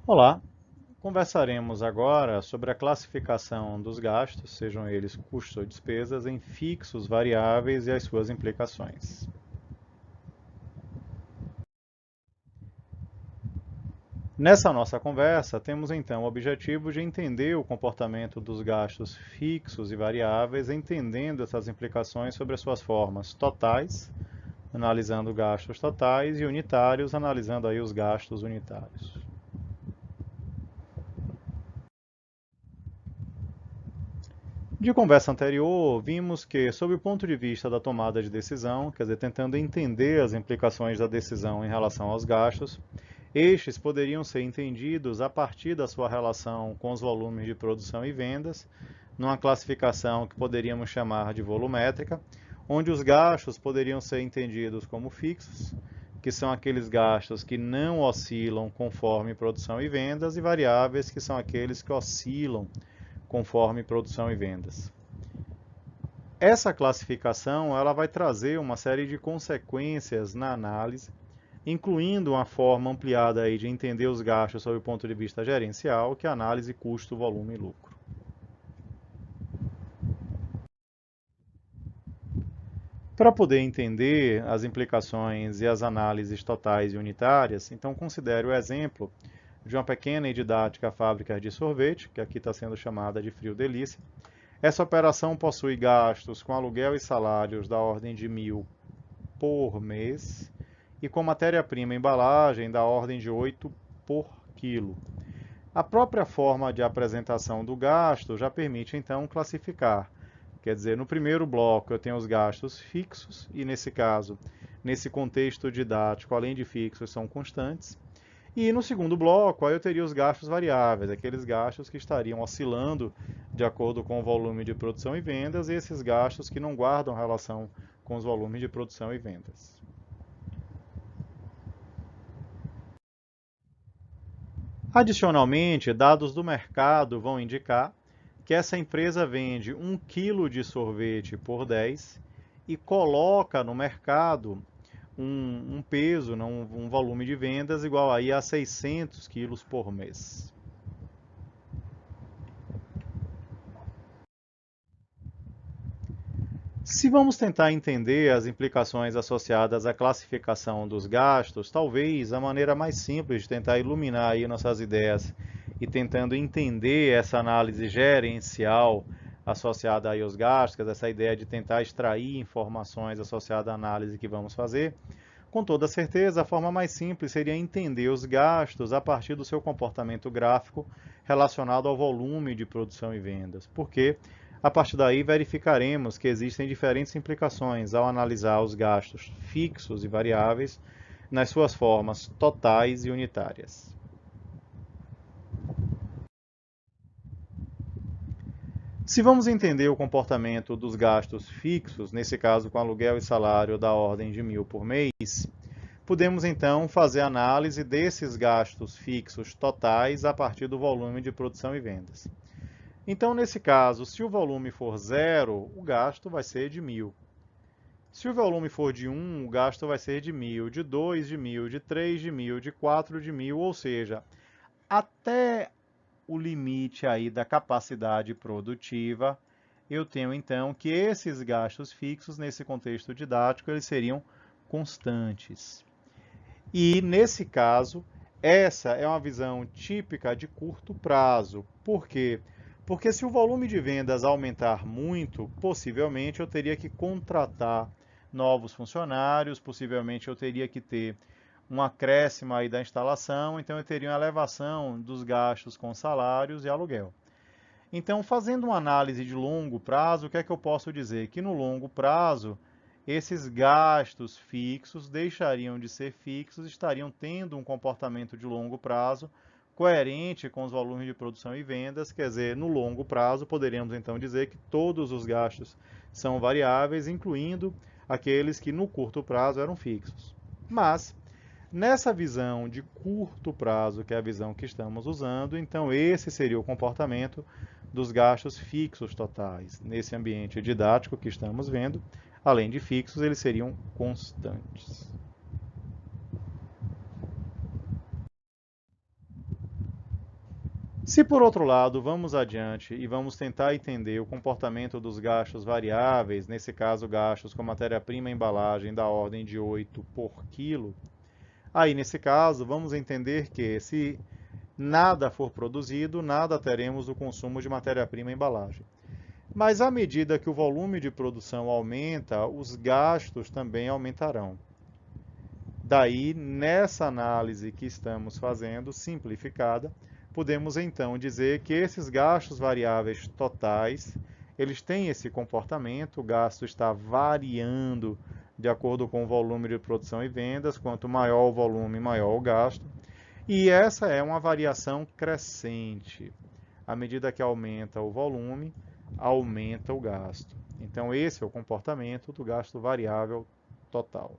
Olá, conversaremos agora sobre a classificação dos gastos, sejam eles custos ou despesas, em fixos, variáveis e as suas implicações. Nessa nossa conversa, temos então o objetivo de entender o comportamento dos gastos fixos e variáveis, entendendo essas implicações sobre as suas formas totais, analisando gastos totais, e unitários, analisando aí os gastos unitários. De conversa anterior, vimos que, sob o ponto de vista da tomada de decisão, quer dizer, tentando entender as implicações da decisão em relação aos gastos, estes poderiam ser entendidos a partir da sua relação com os volumes de produção e vendas, numa classificação que poderíamos chamar de volumétrica, onde os gastos poderiam ser entendidos como fixos, que são aqueles gastos que não oscilam conforme produção e vendas, e variáveis, que são aqueles que oscilam conforme produção e vendas. Essa classificação ela vai trazer uma série de consequências na análise, incluindo uma forma ampliada aí de entender os gastos sob o ponto de vista gerencial, que é a análise custo, volume e lucro. Para poder entender as implicações e as análises totais e unitárias, então considere o exemplo de uma pequena e didática fábrica de sorvete, que aqui está sendo chamada de Frio Delícia. Essa operação possui gastos com aluguel e salários da ordem de 1.000 por mês e com matéria-prima e embalagem da ordem de 8 por quilo. A própria forma de apresentação do gasto já permite, então, classificar. Quer dizer, no primeiro bloco eu tenho os gastos fixos, e nesse caso, nesse contexto didático, além de fixos, são constantes. E no segundo bloco, aí eu teria os gastos variáveis, aqueles gastos que estariam oscilando de acordo com o volume de produção e vendas, e esses gastos que não guardam relação com os volumes de produção e vendas. Adicionalmente, dados do mercado vão indicar que essa empresa vende 1 quilo de sorvete por 10 e coloca no mercado um peso, um volume de vendas igual aí a 600 quilos por mês. Se vamos tentar entender as implicações associadas à classificação dos gastos, talvez a maneira mais simples de tentar iluminar aí nossas ideias e tentando entender essa análise gerencial associada aí aos gastos, essa ideia de tentar extrair informações associadas à análise que vamos fazer, com toda certeza, a forma mais simples seria entender os gastos a partir do seu comportamento gráfico relacionado ao volume de produção e vendas, porque a partir daí verificaremos que existem diferentes implicações ao analisar os gastos fixos e variáveis nas suas formas totais e unitárias. Se vamos entender o comportamento dos gastos fixos, nesse caso com aluguel e salário da ordem de 1.000 por mês, podemos então fazer análise desses gastos fixos totais a partir do volume de produção e vendas. Então, nesse caso, se o volume for 0, o gasto vai ser de 1.000. Se o volume for de 1, o gasto vai ser de 1.000, de 2 de 1.000, de 3 de 1.000, de 4 de 1.000, ou seja, até o limite aí da capacidade produtiva, eu tenho então que esses gastos fixos, nesse contexto didático, eles seriam constantes. E, nesse caso, essa é uma visão típica de curto prazo. Por quê? Porque se o volume de vendas aumentar muito, possivelmente eu teria que contratar novos funcionários, possivelmente eu teria que ter um acréscimo aí da instalação, então eu teria uma elevação dos gastos com salários e aluguel. Então, fazendo uma análise de longo prazo, o que é que eu posso dizer? Que no longo prazo, esses gastos fixos deixariam de ser fixos, estariam tendo um comportamento de longo prazo coerente com os volumes de produção e vendas, quer dizer, no longo prazo, poderíamos então dizer que todos os gastos são variáveis, incluindo aqueles que no curto prazo eram fixos. Mas, nessa visão de curto prazo, que é a visão que estamos usando, então esse seria o comportamento dos gastos fixos totais. Nesse ambiente didático que estamos vendo, além de fixos, eles seriam constantes. Se, por outro lado, vamos adiante e vamos tentar entender o comportamento dos gastos variáveis, nesse caso, gastos com matéria-prima e embalagem da ordem de 8 por quilo, aí, nesse caso, vamos entender que se nada for produzido, nada teremos do consumo de matéria-prima e embalagem. Mas à medida que o volume de produção aumenta, os gastos também aumentarão. Daí, nessa análise que estamos fazendo, simplificada, podemos então dizer que esses gastos variáveis totais, eles têm esse comportamento, o gasto está variando de acordo com o volume de produção e vendas, quanto maior o volume, maior o gasto. E essa é uma variação crescente. À medida que aumenta o volume, aumenta o gasto. Então, esse é o comportamento do gasto variável total.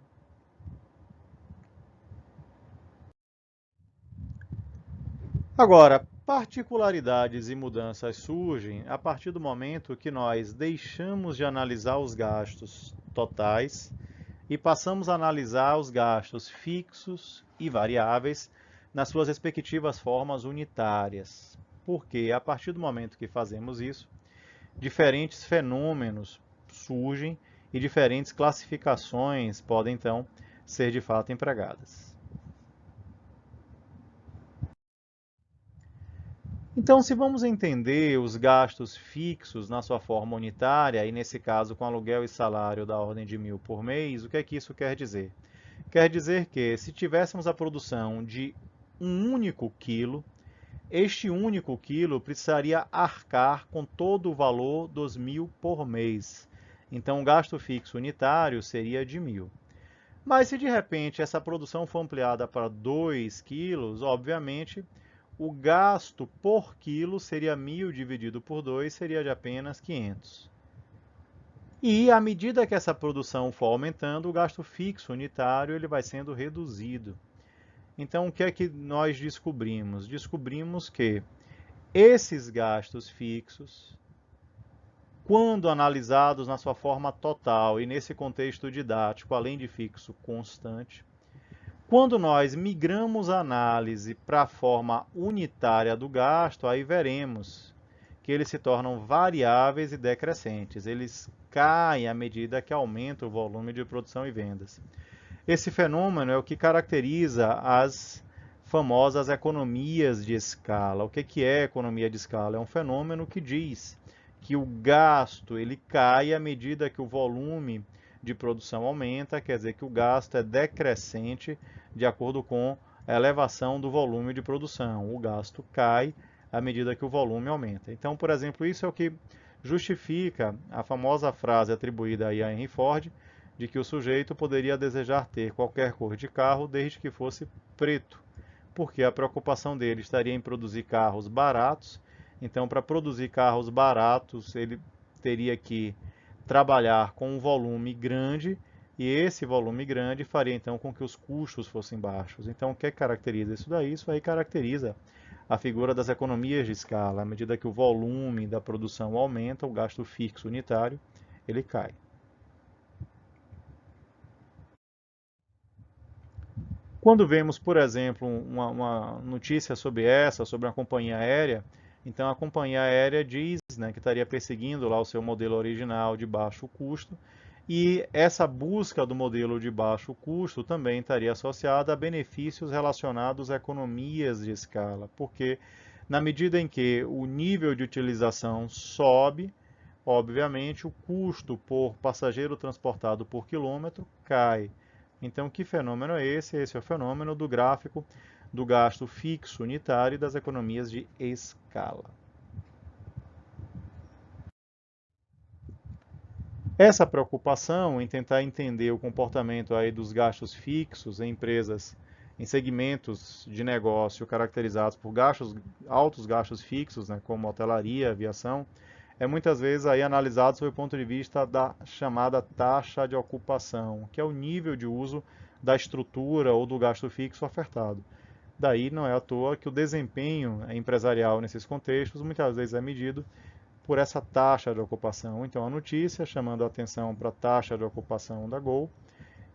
Agora, particularidades e mudanças surgem a partir do momento que nós deixamos de analisar os gastos totais e passamos a analisar os gastos fixos e variáveis nas suas respectivas formas unitárias. Porque a partir do momento que fazemos isso, diferentes fenômenos surgem e diferentes classificações podem então ser de fato empregadas. Então, se vamos entender os gastos fixos na sua forma unitária, e nesse caso com aluguel e salário da ordem de 1.000 por mês, o que é que isso quer dizer? Quer dizer que se tivéssemos a produção de um único quilo, este único quilo precisaria arcar com todo o valor dos 1.000 por mês. Então, o gasto fixo unitário seria de 1.000. Mas se de repente essa produção for ampliada para 2 quilos, obviamente o gasto por quilo seria 1.000 dividido por 2, seria de apenas 500. E à medida que essa produção for aumentando, o gasto fixo unitário ele vai sendo reduzido. Então, o que é que nós descobrimos? Descobrimos que esses gastos fixos, quando analisados na sua forma total e nesse contexto didático, além de fixo constante, quando nós migramos a análise para a forma unitária do gasto, aí veremos que eles se tornam variáveis e decrescentes. Eles caem à medida que aumenta o volume de produção e vendas. Esse fenômeno é o que caracteriza as famosas economias de escala. O que é economia de escala? É um fenômeno que diz que o gasto ele cai à medida que o volume de produção aumenta, quer dizer que o gasto é decrescente de acordo com a elevação do volume de produção. O gasto cai à medida que o volume aumenta. Então, por exemplo, isso é o que justifica a famosa frase atribuída a Henry Ford, de que o sujeito poderia desejar ter qualquer cor de carro desde que fosse preto, porque a preocupação dele estaria em produzir carros baratos. Então, para produzir carros baratos, ele teria que trabalhar com um volume grande, e esse volume grande faria então com que os custos fossem baixos. Então, o que caracteriza isso daí? Isso aí caracteriza a figura das economias de escala. À medida que o volume da produção aumenta, o gasto fixo unitário ele cai. Quando vemos, por exemplo, uma notícia sobre uma companhia aérea, então a companhia aérea diz, né, que estaria perseguindo lá o seu modelo original de baixo custo, e essa busca do modelo de baixo custo também estaria associada a benefícios relacionados a economias de escala, porque na medida em que o nível de utilização sobe, obviamente o custo por passageiro transportado por quilômetro cai. Então, que fenômeno é esse? Esse é o fenômeno do gráfico do gasto fixo unitário e das economias de escala. Essa preocupação em tentar entender o comportamento aí dos gastos fixos em empresas, em segmentos de negócio caracterizados por altos gastos fixos, né, como hotelaria, aviação, é muitas vezes aí analisado sob o ponto de vista da chamada taxa de ocupação, que é o nível de uso da estrutura ou do gasto fixo ofertado. Daí não é à toa que o desempenho empresarial nesses contextos muitas vezes é medido por essa taxa de ocupação. Então a notícia chamando a atenção para a taxa de ocupação da Gol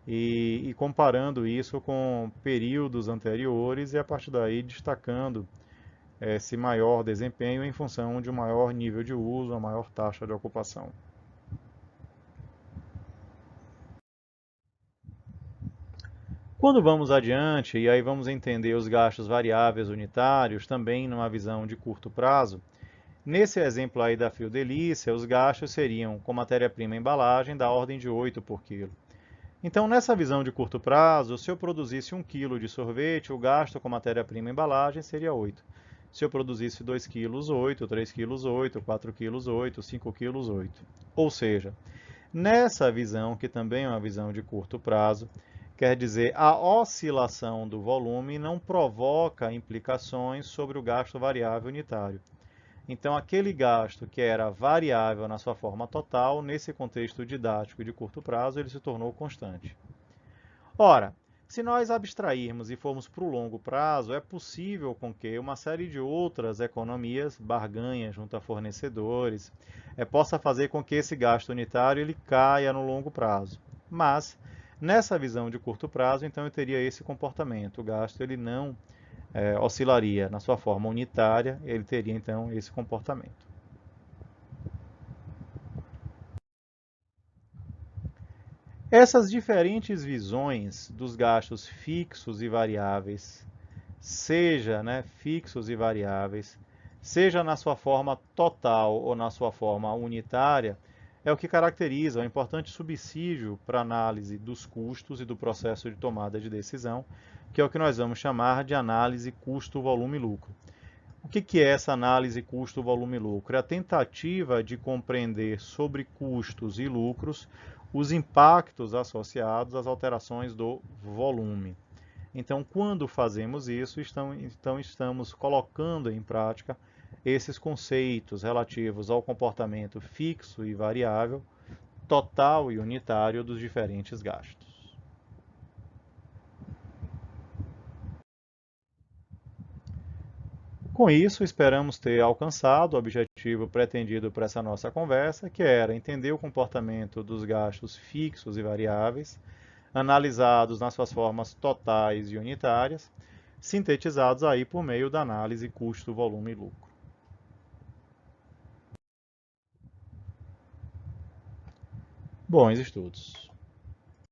e comparando isso com períodos anteriores e a partir daí destacando esse maior desempenho em função de um maior nível de uso, uma maior taxa de ocupação. Quando vamos adiante, e aí vamos entender os gastos variáveis unitários, também numa visão de curto prazo, nesse exemplo aí da Fiordelícia, os gastos seriam com matéria-prima e embalagem da ordem de 8 por quilo. Então, nessa visão de curto prazo, se eu produzisse 1 kg de sorvete, o gasto com matéria-prima e embalagem seria 8. Se eu produzisse 2 kg, 8, 3 kg, 8, 4 kg, 8, 5 kg, 8. Ou seja, nessa visão, que também é uma visão de curto prazo, quer dizer, a oscilação do volume não provoca implicações sobre o gasto variável unitário. Então, aquele gasto que era variável na sua forma total, nesse contexto didático de curto prazo, ele se tornou constante. Ora, se nós abstrairmos e formos para o longo prazo, é possível com que uma série de outras economias, barganhas junto a fornecedores, possa fazer com que esse gasto unitário ele caia no longo prazo. Mas, nessa visão de curto prazo, então eu teria esse comportamento. O gasto ele não oscilaria na sua forma unitária, ele teria então esse comportamento. Essas diferentes visões dos gastos fixos e variáveis, seja fixos e variáveis, seja na sua forma total ou na sua forma unitária, é o que caracteriza um importante subsídio para a análise dos custos e do processo de tomada de decisão, que é o que nós vamos chamar de análise custo-volume-lucro. O que é essa análise custo-volume-lucro? É a tentativa de compreender sobre custos e lucros os impactos associados às alterações do volume. Então, quando fazemos isso, estamos colocando em prática esses conceitos relativos ao comportamento fixo e variável, total e unitário dos diferentes gastos. Com isso, esperamos ter alcançado o objetivo pretendido por essa nossa conversa, que era entender o comportamento dos gastos fixos e variáveis, analisados nas suas formas totais e unitárias, sintetizados aí por meio da análise custo, volume e lucro. Bons estudos!